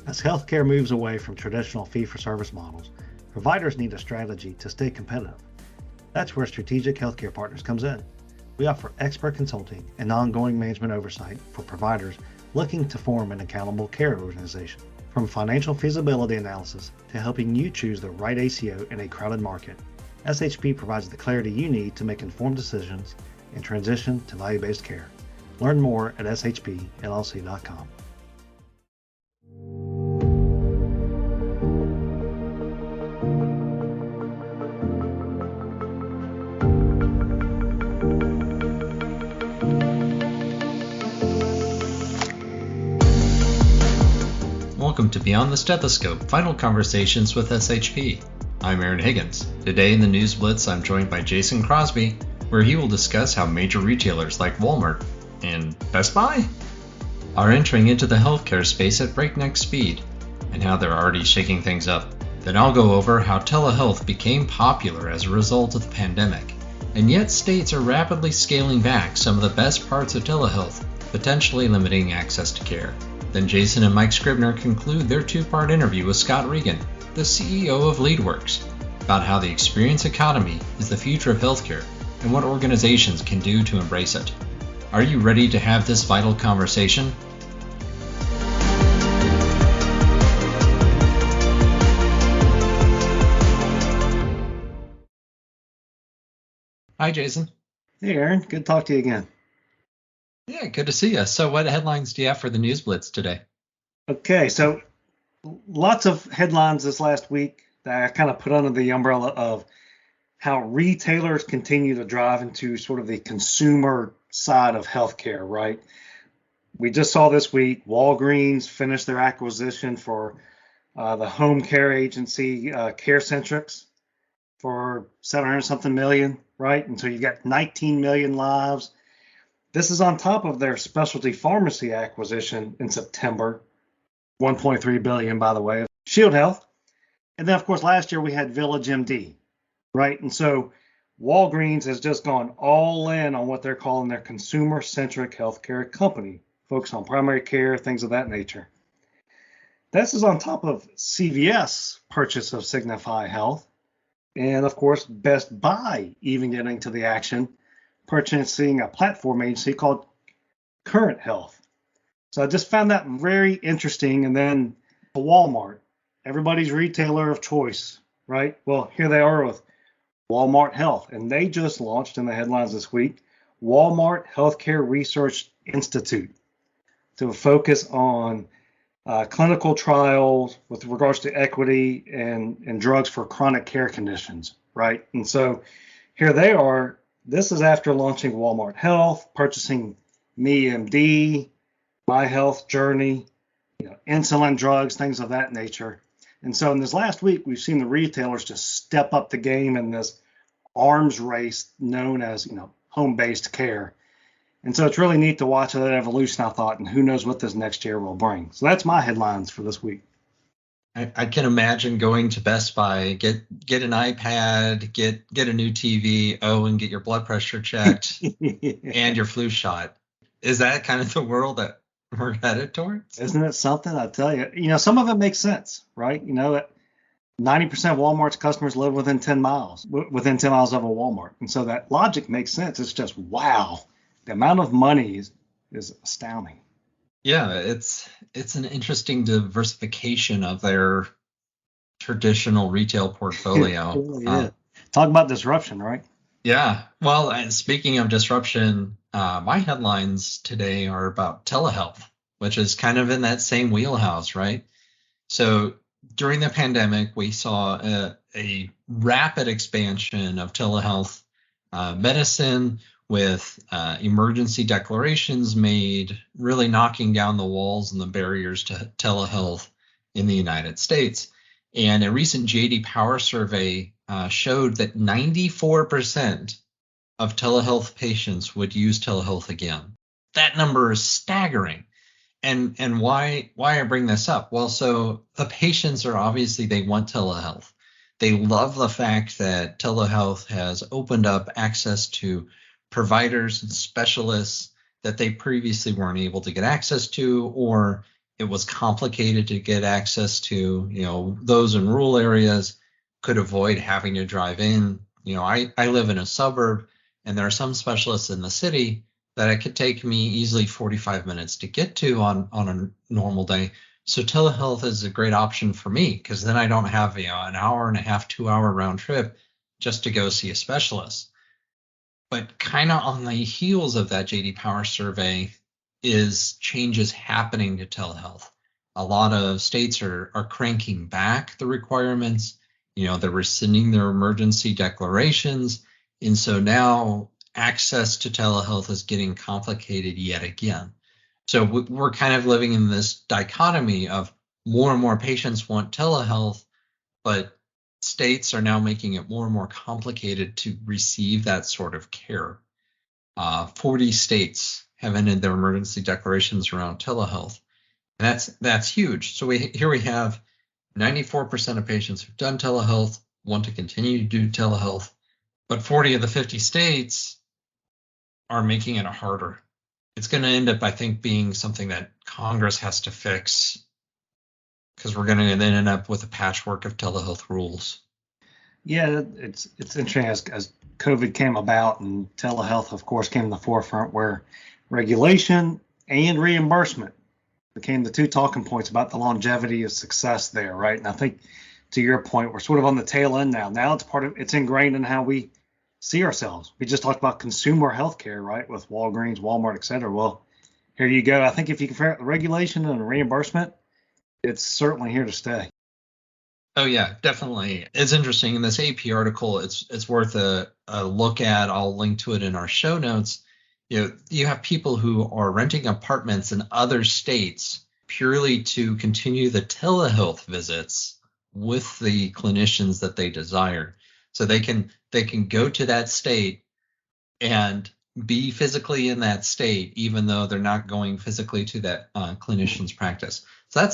As healthcare moves away from traditional fee-for-service models, providers need a strategy to stay competitive. That's where Strategic Healthcare Partners comes in. We offer expert consulting and ongoing management oversight for providers looking to form an accountable care organization. From financial feasibility analysis to helping you choose the right ACO in a crowded market, SHP provides the clarity you need to make informed decisions and transition to value-based care. Learn more at shpllc.com. Welcome to Beyond the Stethoscope, Final Conversations with SHP. I'm Aaron Higgins. Today in the News Blitz, I'm joined by Jason Crosby, where he will discuss how major retailers like Walmart and Best Buy are entering into the healthcare space at breakneck speed, and how they're already shaking things up. Then I'll go over how telehealth became popular as a result of the pandemic, and yet states are rapidly scaling back some of the best parts of telehealth, potentially limiting access to care. Then Jason and Mike Scribner conclude their two-part interview with Scott Regan, the CEO of LeadWorks, about how the experience economy is the future of healthcare and what organizations can do to embrace it. Are you ready to have this vital conversation? Hi, Jason. Hey, Aaron. Good to talk to you again. Yeah, good to see you. So what headlines do you have for the News Blitz today? Okay, so lots of headlines this last week that I kind of put under the umbrella of how retailers continue to drive into sort of the consumer side of healthcare, right? We just saw this week Walgreens finished their acquisition for the home care agency CareCentrix for 700 something million, right? And so you got 19 million lives. This is on top of their specialty pharmacy acquisition in September, 1.3 billion, by the way, Shield Health. And then, of course, last year we had Village MD, right? And so Walgreens has just gone all in on what they're calling their consumer-centric healthcare company, focused on primary care, things of that nature. This is on top of CVS purchase of Signify Health, and of course, Best Buy even getting to the action, purchasing a platform agency called Current Health. So I just found that very interesting. And then Walmart, everybody's retailer of choice, right? Well, here they are with Walmart Health, and they just launched in the headlines this week, Walmart Healthcare Research Institute, to focus on clinical trials with regards to equity and drugs for chronic care conditions, right? And so here they are. This is after launching Walmart Health, purchasing MeMD, My Health Journey, insulin drugs, things of that nature. And so in this last week, we've seen the retailers just step up the game in this arms race known as, home-based care. And so it's really neat to watch that evolution, I thought, and who knows what this next year will bring. So that's my headlines for this week. I can imagine going to Best Buy, get an iPad, get a new TV, and get your blood pressure checked and your flu shot. Is that kind of the world that we're headed towards? Isn't it something? I tell you, some of it makes sense, right? That 90% of Walmart's customers live within 10 miles of a Walmart. And so that logic makes sense. It's just, wow, the amount of money is astounding. Yeah, it's an interesting diversification of their traditional retail portfolio. Really Talk about disruption, right? Yeah. Well, and speaking of disruption, my headlines today are about telehealth, which is kind of in that same wheelhouse, right? So during the pandemic, we saw a rapid expansion of telehealth medicine, with emergency declarations made, really knocking down the walls and the barriers to telehealth in the United States. And a recent J.D. Power survey showed that 94% of telehealth patients would use telehealth again. That number is staggering. And why I bring this up? Well, so the patients are obviously, they want telehealth. They love the fact that telehealth has opened up access to providers and specialists that they previously weren't able to get access to, or It was complicated to get access to, those in rural areas could avoid having to drive in. I live in a suburb, and there are some specialists in the city that it could take me easily 45 minutes to get to on a normal day. So telehealth is a great option for me, because then I don't have an hour and a half, 2 hour round trip just to go see a specialist. But kind of on the heels of that JD Power survey is changes happening to telehealth. A lot of states are cranking back the requirements. They're rescinding their emergency declarations. And so now access to telehealth is getting complicated yet again. So we're kind of living in this dichotomy of more and more patients want telehealth, but states are now making it more and more complicated to receive that sort of care. 40 states have ended their emergency declarations around telehealth, and that's huge. So here we have 94% of patients who've done telehealth want to continue to do telehealth, but 40 of the 50 states are making it harder. It's going to end up, I think, being something that Congress has to fix, because we're going to then end up with a patchwork of telehealth rules. Yeah, it's interesting as COVID came about and telehealth, of course, came to the forefront, where regulation and reimbursement became the two talking points about the longevity of success there, right? And I think, to your point, we're sort of on the tail end now. Now it's ingrained in how we see ourselves. We just talked about consumer healthcare, right, with Walgreens, Walmart, et cetera. Well, here you go. I think if you compare regulation and reimbursement, it's certainly here to stay. Oh yeah, definitely. It's interesting. In this AP article, it's worth a look at. I'll link to it in our show notes. You have people who are renting apartments in other states purely to continue the telehealth visits with the clinicians that they desire. So they can go to that state and be physically in that state, even though they're not going physically to that clinician's practice. So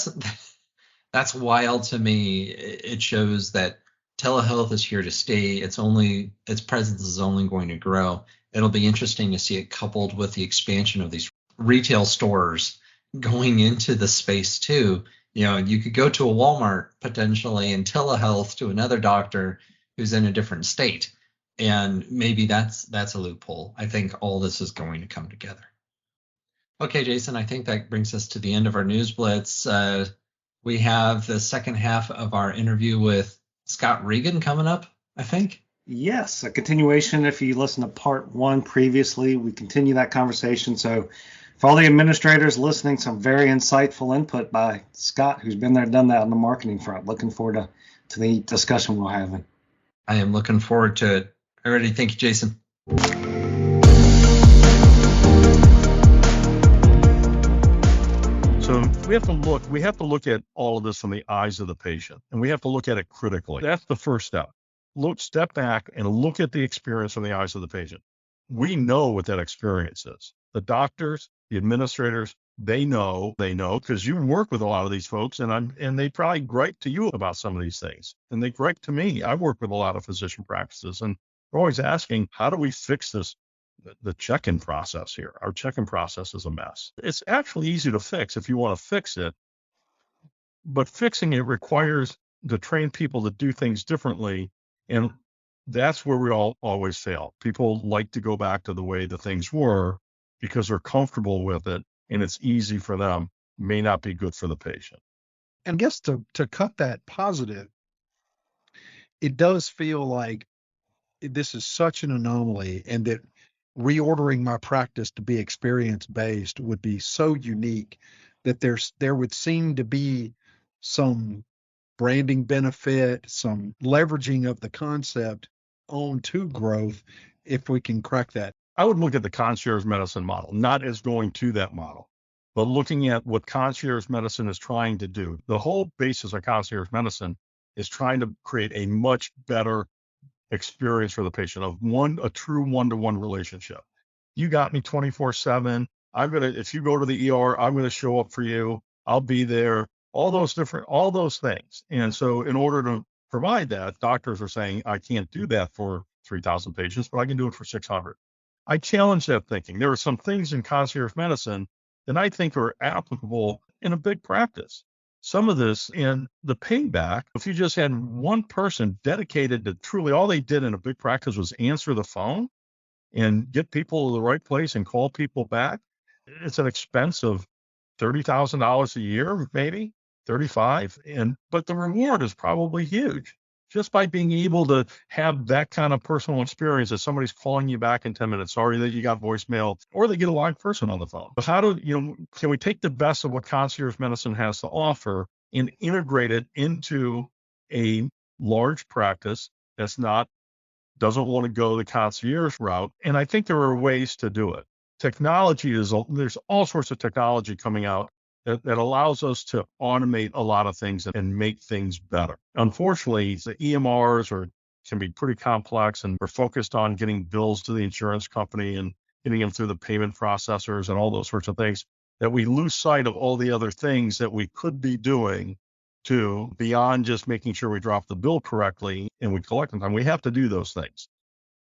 that's wild to me. It shows that telehealth is here to stay. Its presence is only going to grow. It'll be interesting to see it coupled with the expansion of these retail stores going into the space too. You could go to a Walmart potentially and telehealth to another doctor who's in a different state. And maybe that's a loophole. I think all this is going to come together. Okay, Jason, I think that brings us to the end of our News Blitz. We have the second half of our interview with Scott Regan coming up, I think. Yes, a continuation. If you listen to part one previously, we continue that conversation. So for all the administrators listening, some very insightful input by Scott, who's been there, done that on the marketing front. Looking forward to the discussion we'll have. I am looking forward to it. Alrighty, thank you, Jason. So we have to look at all of this from the eyes of the patient, and we have to look at it critically. That's the first step. Step back and look at the experience from the eyes of the patient. We know what that experience is. The doctors, the administrators, they know because you work with a lot of these folks, and they probably gripe to you about some of these things, and they gripe to me. I work with a lot of physician practices, and they're always asking, how do we fix this? The check-in process here. Our check-in process is a mess. It's actually easy to fix if you want to fix it, but fixing it requires to train people to do things differently, and that's where we always fail. People like to go back to the way the things were because they're comfortable with it, and it's easy for them. May not be good for the patient. And I guess to cut that positive, it does feel like this is such an anomaly, and that reordering my practice to be experience-based would be so unique that there would seem to be some branding benefit, some leveraging of the concept on to growth if we can crack that. I would look at the concierge medicine model, not as going to that model, but looking at what concierge medicine is trying to do. The whole basis of concierge medicine is trying to create a much better experience for the patient of a true one-to-one relationship. You got me 24/7. If you go to the ER, I'm going to show up for you. I'll be there. All those things. And so in order to provide that, doctors are saying, I can't do that for 3,000 patients, but I can do it for 600. I challenge that thinking. There are some things in concierge medicine that I think are applicable in a big practice. Some of this in the payback, if you just had one person dedicated to truly all they did in a big practice was answer the phone and get people to the right place and call people back, it's an expense of $30,000 a year, maybe 35. But the reward is probably huge just by being able to have that kind of personal experience that somebody's calling you back in 10 minutes. Sorry that you got voicemail, or they get a live person on the phone. But can we take the best of what concierge medicine has to offer and integrate it into a large practice doesn't want to go the concierge route? And I think there are ways to do it. There's all sorts of technology coming out that allows us to automate a lot of things and make things better. Unfortunately, the EMRs can be pretty complex, and we're focused on getting bills to the insurance company and getting them through the payment processors and all those sorts of things, that we lose sight of all the other things that we could be doing beyond just making sure we drop the bill correctly and we collect on time. We have to do those things,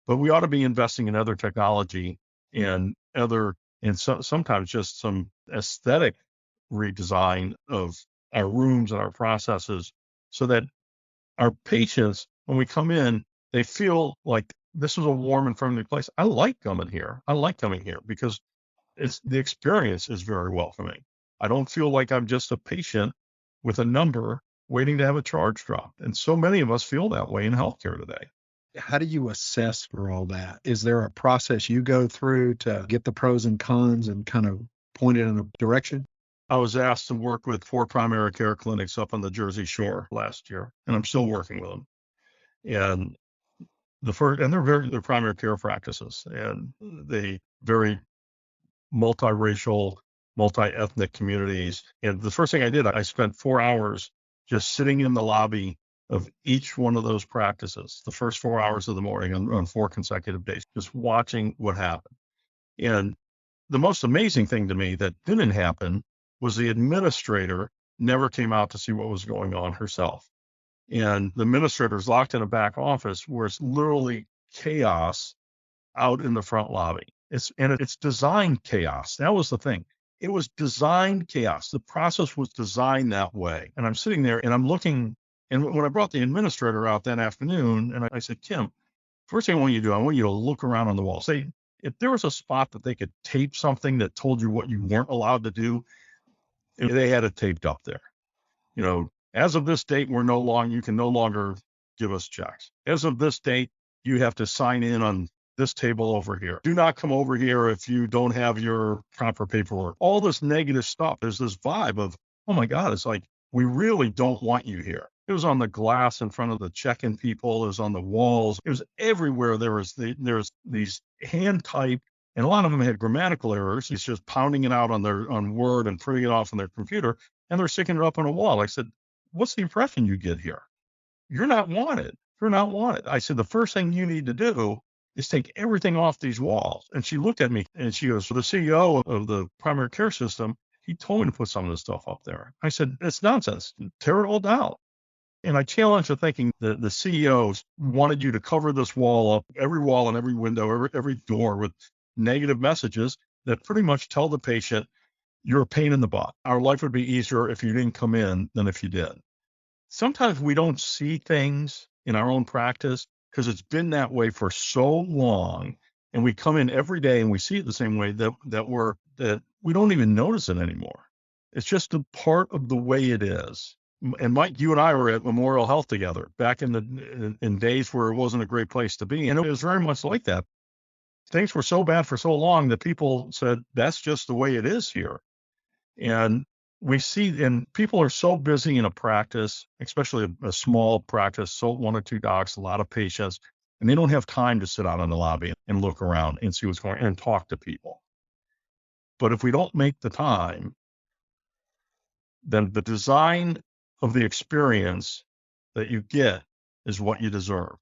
but we ought to be investing in other technology and sometimes just some aesthetic redesign of our rooms and our processes so that our patients, when we come in, they feel like this is a warm and friendly place. I like coming here because the experience is very welcoming. I don't feel like I'm just a patient with a number waiting to have a charge dropped. And so many of us feel that way in healthcare today. How do you assess for all that? Is there a process you go through to get the pros and cons and kind of point it in a direction? I was asked to work with 4 primary care clinics up on the Jersey Shore last year, and I'm still working with them. And they're primary care practices, and they very multiracial, multi-ethnic communities. And the first thing I did, I spent 4 hours just sitting in the lobby of each one of those practices, the first 4 hours of the morning on 4 consecutive days, just watching what happened. And the most amazing thing to me that didn't happen was the administrator never came out to see what was going on herself. And the administrator's locked in a back office where it's literally chaos out in the front lobby. It's designed chaos. That was the thing. It was designed chaos. The process was designed that way. And I'm sitting there and I'm looking, and when I brought the administrator out that afternoon, and I said, Kim, first thing I want you to do, I want you to look around on the wall. Say, if there was a spot that they could tape something that told you what you weren't allowed to do, they had it taped up there. As of this date, you can no longer give us checks. As of this date, you have to sign in on this table over here. Do not come over here if you don't have your proper paperwork. All this negative stuff. There's this vibe of, oh my God, it's like, we really don't want you here. It was on the glass in front of the check-in people. It was on the walls. It was everywhere. There's these hand typed, and a lot of them had grammatical errors. It's just pounding it out on Word and printing it off on their computer, and they're sticking it up on a wall. I said, what's the impression you get here? You're not wanted. You're not wanted. I said, the first thing you need to do is take everything off these walls. And she looked at me and she goes, so the CEO of the primary care system, he told me to put some of this stuff up there. I said, it's nonsense. Tear it all down. And I challenge the thinking that the CEOs wanted you to cover this wall up, every wall and every window, every door with negative messages that pretty much tell the patient, you're a pain in the butt. Our life would be easier if you didn't come in than if you did. Sometimes we don't see things in our own practice because it's been that way for so long, and we come in every day and we see it the same way that we don't even notice it anymore. It's just a part of the way it is. And Mike, you and I were at Memorial Health together back in days where it wasn't a great place to be, and it was very much like that. Things were so bad for so long that people said that's just the way it is here. And we see, and people are so busy in a practice, especially a small practice, so 1 or 2 docs, a lot of patients, and they don't have time to sit out in the lobby and look around and see what's going on and talk to people. But if we don't make the time, then the design of the experience that you get is what you deserve.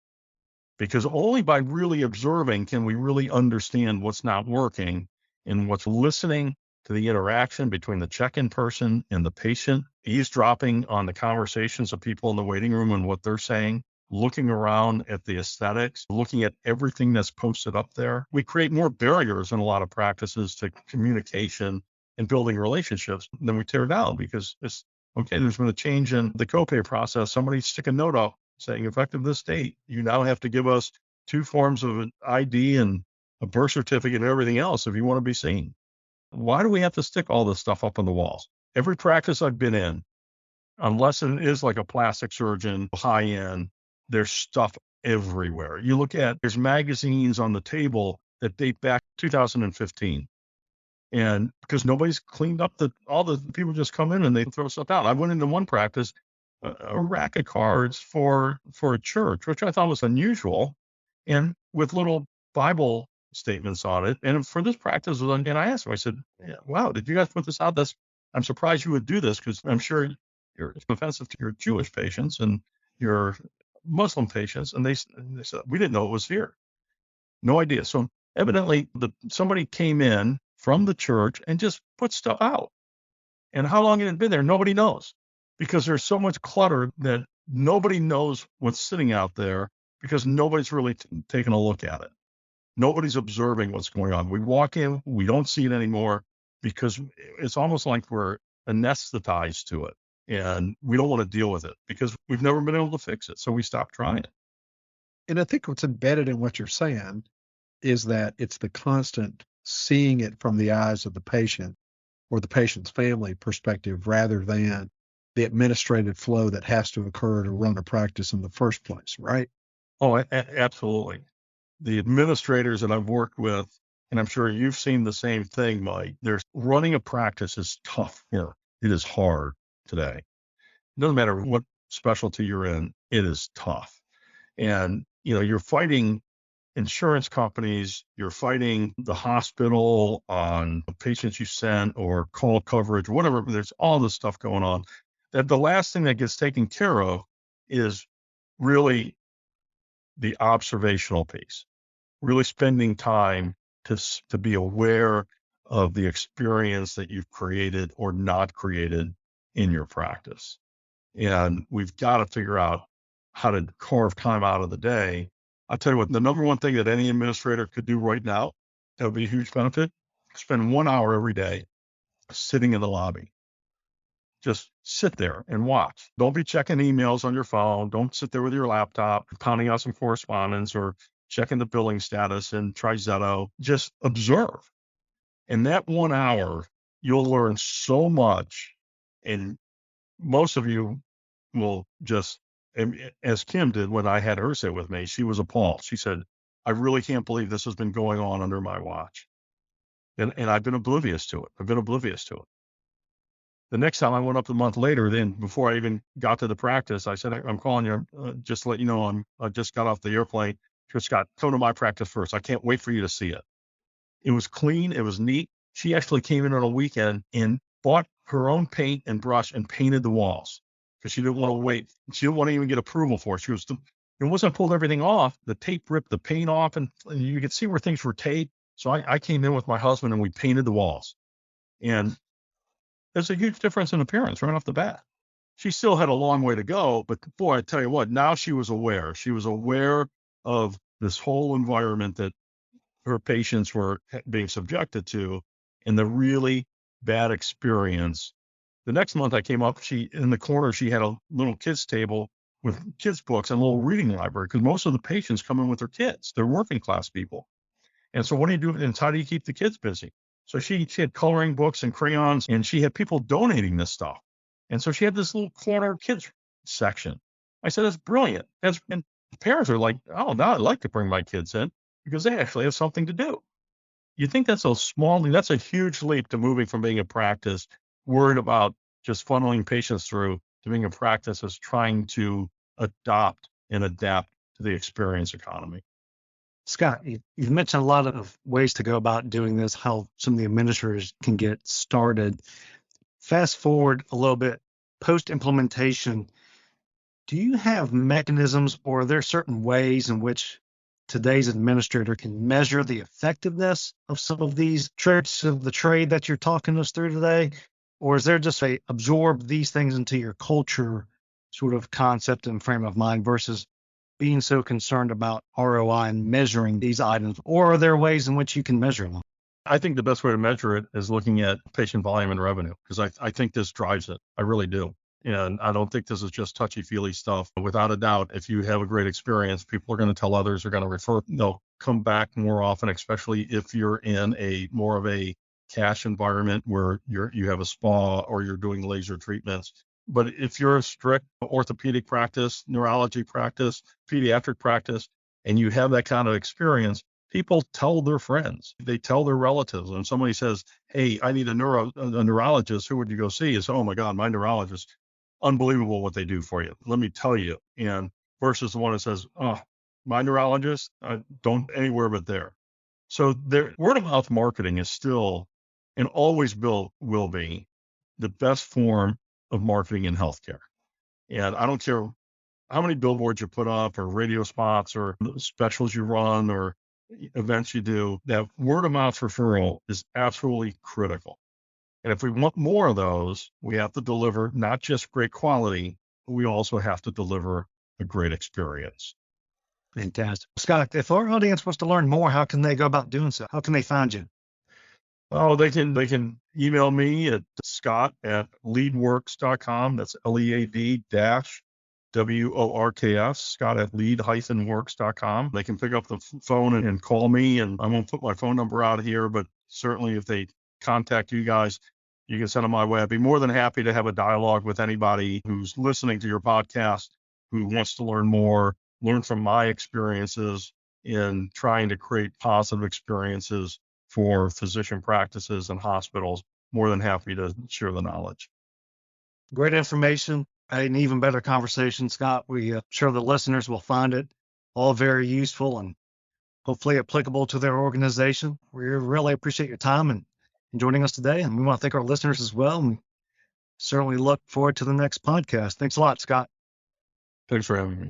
Because only by really observing can we really understand what's not working and what's listening to the interaction between the check-in person and the patient, eavesdropping on the conversations of people in the waiting room and what they're saying, looking around at the aesthetics, looking at everything that's posted up there. We create more barriers in a lot of practices to communication and building relationships, then we tear down because it's okay. There's been a change in the copay process. Somebody stick a note up saying, effective this date, you now have to give us 2 forms of an ID and a birth certificate and everything else if you want to be seen. Why do we have to stick all this stuff up on the walls? Every practice I've been in, unless it is like a plastic surgeon, high end, there's stuff everywhere. You look at, there's magazines on the table that date back 2015. And because nobody's cleaned up all the people just come in and they throw stuff out. I went into one practice, a rack of cards for a church, which I thought was unusual, and with little Bible statements on it. And for this practice, and I asked him, I said, yeah, wow, did you guys put this out? I'm surprised you would do this because I'm sure you're offensive to your Jewish patients and your Muslim patients. And they said, we didn't know it was here. No idea. So evidently somebody came in from the church and just put stuff out. And how long it had been there, nobody knows, because there's so much clutter that nobody knows what's sitting out there because nobody's really taking a look at it. Nobody's observing what's going on. We walk in, we don't see it anymore because it's almost like we're anesthetized to it and we don't want to deal with it because we've never been able to fix it. So we stop trying. And I think what's embedded in what you're saying is that it's the constant seeing it from the eyes of the patient or the patient's family perspective rather than the administrative flow that has to occur to run a practice in the first place, right? Oh, absolutely. The administrators that I've worked with, and I'm sure you've seen the same thing, Mike, running a practice is tough work. It is hard today. It doesn't matter what specialty you're in, it is tough. And, you're fighting insurance companies, you're fighting the hospital on patients you sent or call coverage, whatever. There's all this stuff going on. That the last thing that gets taken care of is really the observational piece, really spending time to be aware of the experience that you've created or not created in your practice. And we've got to figure out how to carve time out of the day. I'll tell you what, the number one thing that any administrator could do right now, that would be a huge benefit, spend 1 hour every day sitting in the lobby. Just sit there and watch. Don't be checking emails on your phone. Don't sit there with your laptop, pounding out some correspondence or checking the billing status and TriZetto. Just observe. In that 1 hour, you'll learn so much. And most of you will just, as Kim did when I had her sit with me, she was appalled. She said, I really can't believe this has been going on under my watch. And I've been oblivious to it. The next time I went up a month later, then before I even got to the practice, I said, I'm calling you just to let you know I just got off the airplane. Scott, come to my practice first. I can't wait for you to see it. It was clean. It was neat. She actually came in on a weekend and bought her own paint and brush and painted the walls because she didn't want to wait. She didn't want to even get approval for it. Once I pulled everything off, the tape ripped the paint off and you could see where things were taped. So I came in with my husband and we painted the walls. And there's a huge difference in appearance right off the bat. She still had a long way to go, but boy, I tell you what, now she was aware. She was aware of this whole environment that her patients were being subjected to and the really bad experience. The next month I came up, in the corner, she had a little kids table with kids books and a little reading library because most of the patients come in with their kids. They're working class people. And so what do you do? And how do you keep the kids busy? So she had coloring books and crayons and she had people donating this stuff. And so she had this little corner kids section. I said, that's brilliant. And parents are like, oh, now I'd like to bring my kids in because they actually have something to do. You think that's that's a huge leap to moving from being a practice worried about just funneling patients through to being a practice that's trying to adopt and adapt to the experience economy. Scott, you've mentioned a lot of ways to go about doing this, how some of the administrators can get started. Fast forward a little bit, post-implementation, do you have mechanisms or are there certain ways in which today's administrator can measure the effectiveness of some of these tricks of the trade that you're talking us through today? Or is there just a absorb these things into your culture sort of concept and frame of mind versus being so concerned about ROI and measuring these items? Or are there ways in which you can measure them? I think the best way to measure it is looking at patient volume and revenue, because I think this drives it. I really do. And I don't think this is just touchy-feely stuff. Without a doubt, if you have a great experience, people are going to tell others, are going to refer, they'll come back more often, especially if you're in a more of a cash environment where you have a spa or you're doing laser treatments. But if you're a strict orthopedic practice, neurology practice, pediatric practice, and you have that kind of experience, people tell their friends, they tell their relatives. And somebody says, hey, I need a neurologist, who would you go see? It's, oh my God, my neurologist. Unbelievable what they do for you. Let me tell you. And versus the one that says, oh, my neurologist, don't anywhere but there. So word of mouth marketing is still, and always will be, the best form of marketing in healthcare. And I don't care how many billboards you put up or radio spots or specials you run or events you do, that word of mouth referral is absolutely critical. And if we want more of those, we have to deliver not just great quality, but we also have to deliver a great experience. Fantastic. Scott, if our audience wants to learn more, how can they go about doing so? How can they find you? Oh, they can email me at scott@leadworks.com. That's LEAD-WORKS, scott@lead-works.com. They can pick up the phone and call me, and I won't put my phone number out here, but certainly if they contact you guys, you can send them my way. I'd be more than happy to have a dialogue with anybody who's listening to your podcast, who wants to learn more, learn from my experiences in trying to create positive experiences for physician practices and hospitals. More than happy to share the knowledge. Great information, an even better conversation, Scott. We're sure the listeners will find it all very useful and hopefully applicable to their organization. We really appreciate your time and joining us today. And we want to thank our listeners as well. And certainly look forward to the next podcast. Thanks a lot, Scott. Thanks for having me.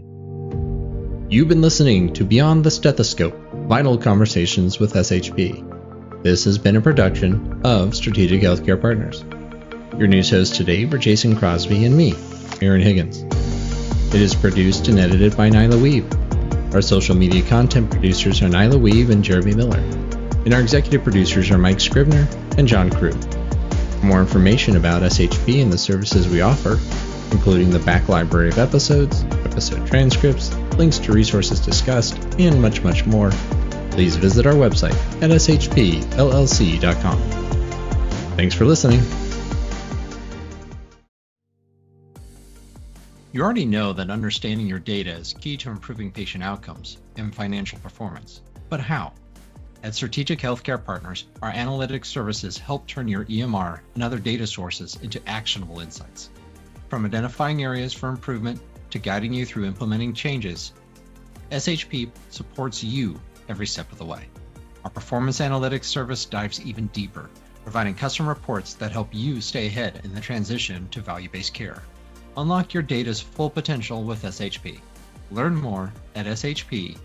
You've been listening to Beyond the Stethoscope, Vital Conversations with SHP. This has been a production of Strategic Healthcare Partners. Your news hosts today were Jason Crosby and me, Aaron Higgins. It is produced and edited by Nyla Wiebe. Our social media content producers are Nyla Wiebe and Jeremy Miller. And our executive producers are Mike Scribner and John Crew. For more information about SHP and the services we offer, including the back library of episodes, episode transcripts, links to resources discussed, and much, much more, please visit our website at shpllc.com. Thanks for listening. You already know that understanding your data is key to improving patient outcomes and financial performance. But how? At Strategic Healthcare Partners, our analytics services help turn your EMR and other data sources into actionable insights. From identifying areas for improvement to guiding you through implementing changes, SHP supports you every step of the way. Our performance analytics service dives even deeper, providing custom reports that help you stay ahead in the transition to value-based care. Unlock your data's full potential with SHP. Learn more at shpllc.com.